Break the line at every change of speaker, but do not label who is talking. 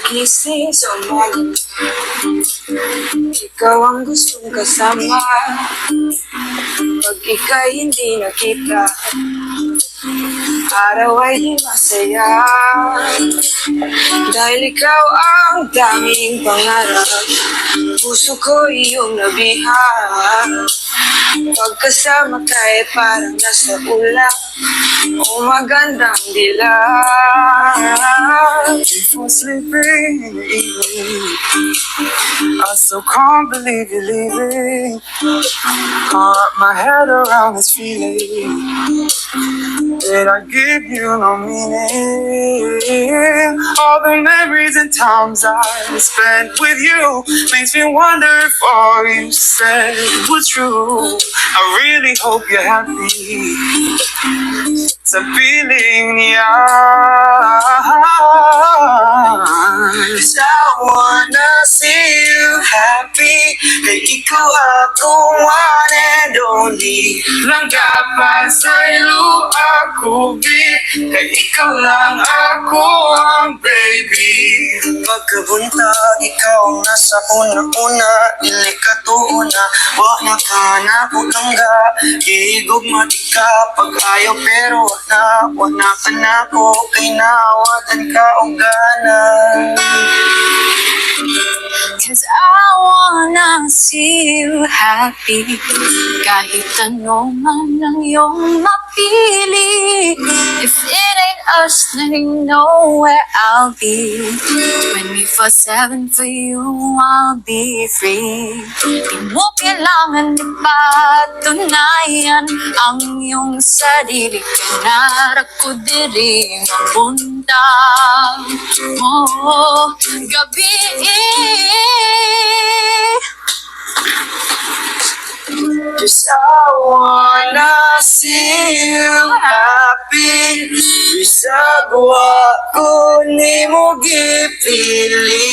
Gising sa umaga, ikaw ang gustong kasama. Pag ika'y hindi nakita, araw ay di masaya. Dahil ikaw ang daming pangarap, puso ko iyong nabihag. Pagkasama tayo parang nasa ulap, o magandang dilag.
Before sleeping in the evening, I still can't believe you're leaving. Can't wrap my head around this feeling that I give you no meaning. All the memories and times I spent with you makes me wonder if all you said was true. I really hope you're happy. It's a feeling,
Cause I wanna see you happy. Kay ikaw ako one and only.
Langga pa sa'yo ako, kay ikaw lang ako ang baby.
Pagkabuntag, ikaw ang nasa una-una. Dili ka tuuna, wak na ka na putangga. Ihigog matika, pag ayaw pero wana ka na ko. Kay nawagan ka o gana.
Cause I wanna see you happy. Kahit ano man ang iyong mapili. If it ain't us, then you know where I'll be. 24/7 for you, I'll be free. Di mo kailangan ipatunayan ang iyong sarili. Kanara ko diri mabuntang gabi.
Cause I wanna see you happy. Bisag wa ko nimo gipili.